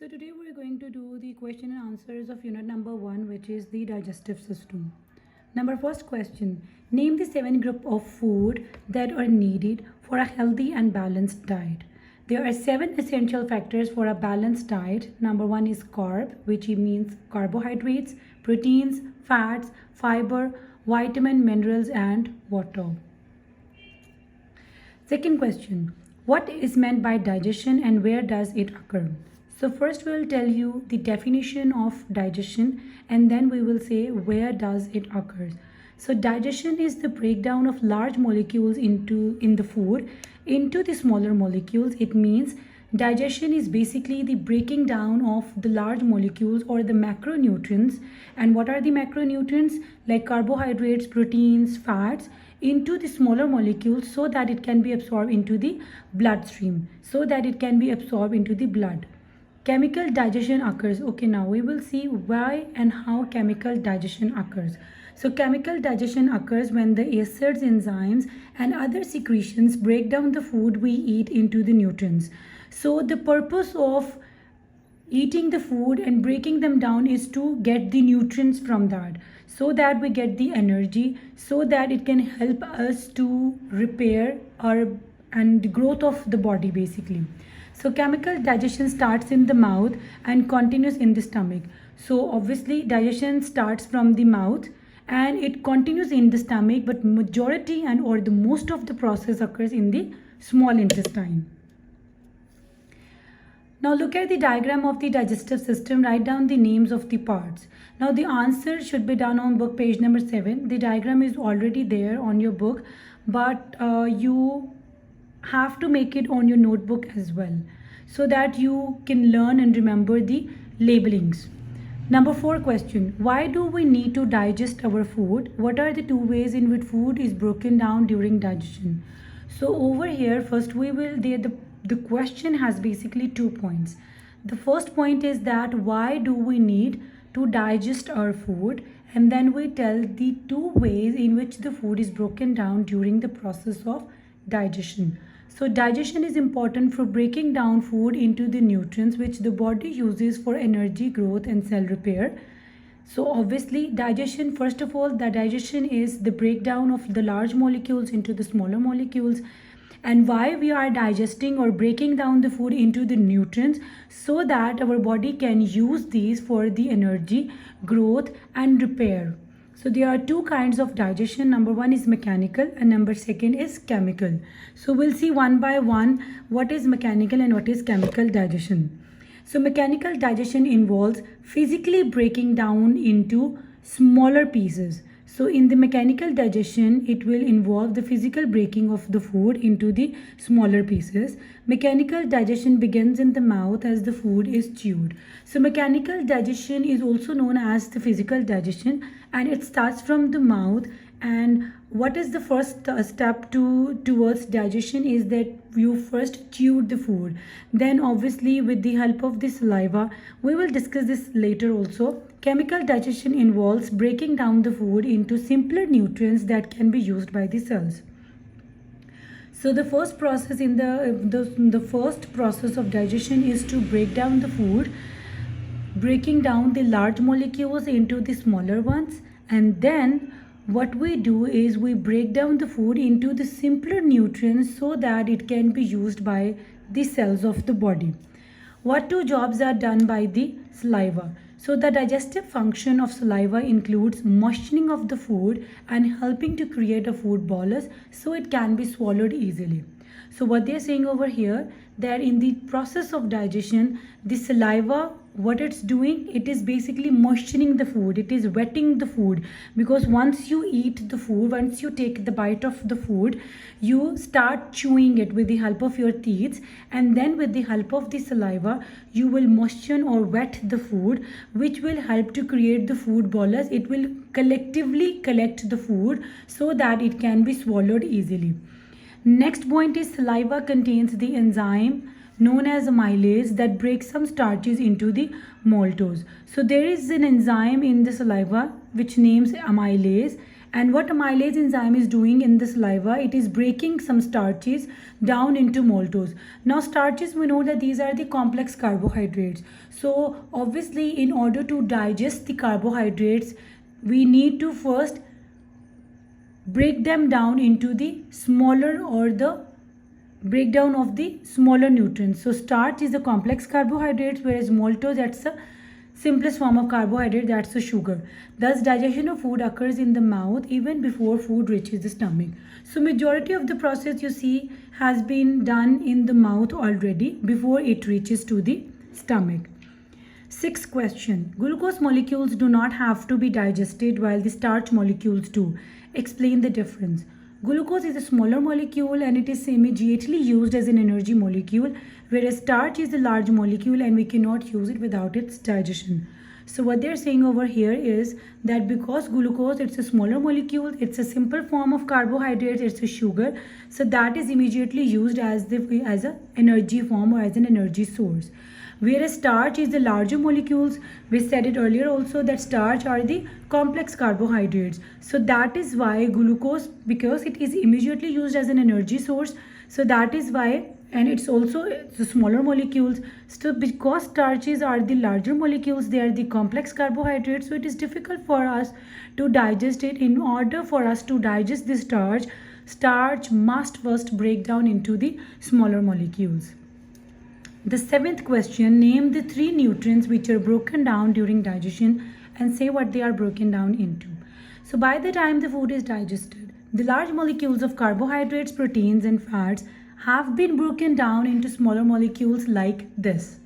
So today we're going to do the question and answers of unit number 1, which is the digestive system. Number first question, name the 7 group of food that are needed for a healthy and balanced diet. There are 7 essential factors for a balanced diet. Number 1 is carb, which means carbohydrates, proteins, fats, fiber, vitamin, minerals and water. Second question, what is meant by digestion and where does it occur? So first we will tell you the definition of digestion and then we will say where does it occur. So digestion is the breakdown of large molecules in the food into the smaller molecules. It means digestion is basically the breaking down of the large molecules or the macronutrients. And what are the macronutrients? Like carbohydrates, proteins, fats into the smaller molecules so that it can be absorbed into the bloodstream, so that it can be absorbed into the blood. Chemical digestion occurs. Okay, now we will see why and how chemical digestion occurs. So chemical digestion occurs when the acids, enzymes and other secretions break down the food we eat into the nutrients. So the purpose of eating the food and breaking them down is to get the nutrients from that, so that we get the energy, so that it can help us to repair our and growth of the body basically. So chemical digestion starts in the mouth and continues in the stomach. So obviously digestion starts from the mouth and it continues in the stomach, but majority and or the most of the process occurs in the small intestine. Now look at the diagram of the digestive system, write down the names of the parts. Now the answer should be done on book page number 7. The diagram is already there on your book, but you have to make it on your notebook as well so that you can learn and remember the labelings. Number 4 question, why do we need to digest our food? What are the 2 ways in which food is broken down during digestion? So over here first we will the question has basically 2 points. The first point is that why do we need to digest our food, and then we tell the 2 ways in which the food is broken down during the process of digestion. So digestion is important for breaking down food into the nutrients which the body uses for energy, growth and cell repair. So obviously digestion, first of all, the digestion is the breakdown of the large molecules into the smaller molecules. And why we are digesting or breaking down the food into the nutrients, so that our body can use these for the energy, growth and repair. So there are 2 kinds of digestion. Number 1 is mechanical and number 2 is chemical. So we'll see one by one what is mechanical and what is chemical digestion. So mechanical digestion involves physically breaking down into smaller pieces. So in the mechanical digestion, it will involve the physical breaking of the food into the smaller pieces. Mechanical digestion begins in the mouth as the food is chewed. So mechanical digestion is also known as the physical digestion, and it starts from the mouth. And what is the first step towards digestion is that you first chew the food. Then obviously with the help of the saliva, we will discuss this later also. Chemical digestion involves breaking down the food into simpler nutrients that can be used by the cells. So the first process in the first process of digestion is to break down the food, breaking down the large molecules into the smaller ones, and then what we do is we break down the food into the simpler nutrients so that it can be used by the cells of the body. What 2 jobs are done by the saliva? So the digestive function of saliva includes moistening of the food and helping to create a food bolus so it can be swallowed easily. So what they are saying over here, that in the process of digestion, the saliva, what it's doing, it is basically moistening the food, it is wetting the food, because once you eat the food, once you take the bite of the food, you start chewing it with the help of your teeth, and then with the help of the saliva you will moisten or wet the food, which will help to create the food bolus. It will collectively collect the food so that it can be swallowed easily. Next point is saliva contains the enzyme known as amylase that breaks some starches into the maltose. So there is an enzyme in the saliva which names amylase, And what amylase enzyme is doing in the saliva, it is breaking some starches down into maltose. Now starches, we know that these are the complex carbohydrates. So obviously in order to digest the carbohydrates, we need to first break them down into the smaller, or the breakdown of the smaller nutrients. So starch is the complex carbohydrates, whereas maltose, that's the simplest form of carbohydrate, that's the sugar. Thus digestion of food occurs in the mouth even before food reaches the stomach. So majority of the process you see has been done in the mouth already before it reaches to the stomach. Sixth question. Glucose molecules do not have to be digested while the starch molecules do. Explain the difference. Glucose is a smaller molecule and it is immediately used as an energy molecule, whereas starch is a large molecule and we cannot use it without its digestion. So what they're saying over here is that because glucose, it's a smaller molecule, it's a simple form of carbohydrate, it's a sugar, so that is immediately used as an energy form or as an energy source. Whereas starch is the larger molecules. We said it earlier also that starch are the complex carbohydrates. So that is why glucose, because it is immediately used as an energy source, so that is why, and it's also the smaller molecules. So because starches are the larger molecules, they are the complex carbohydrates, so it is difficult for us to digest it. In order for us to digest the starch must first break down into the smaller molecules. The seventh question, name the 3 nutrients which are broken down during digestion and say what they are broken down into. So by the time the food is digested, the large molecules of carbohydrates, proteins and fats have been broken down into smaller molecules like this.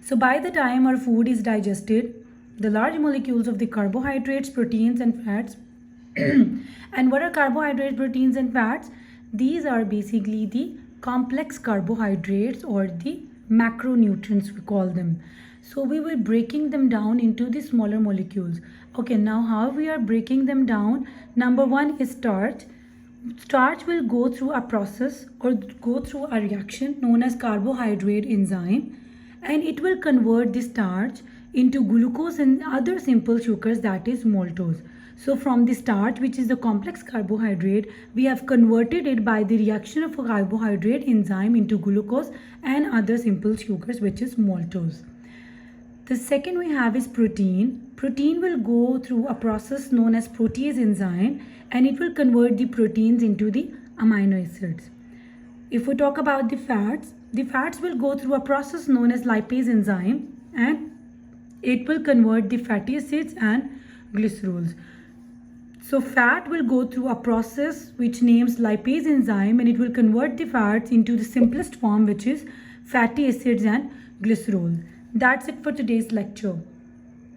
So by the time our food is digested, the large molecules of the carbohydrates, proteins and fats and what are carbohydrates, proteins and fats? These are basically the complex carbohydrates or the macronutrients we call them. So we will breaking them down into the smaller molecules. Okay, now how we are breaking them down? Number 1 is starch. Starch will go through a process or go through a reaction known as carbohydrate enzyme, and it will convert the starch into glucose and other simple sugars, that is maltose. So from the starch, which is the complex carbohydrate, we have converted it by the reaction of a carbohydrate enzyme into glucose and other simple sugars, which is maltose. The second we have is protein. Protein will go through a process known as protease enzyme and it will convert the proteins into the amino acids. If we talk about the fats will go through a process known as lipase enzyme and it will convert the fatty acids and glycerols. So fat will go through a process which names lipase enzyme and it will convert the fats into the simplest form, which is fatty acids and glycerol. That's it for today's lecture.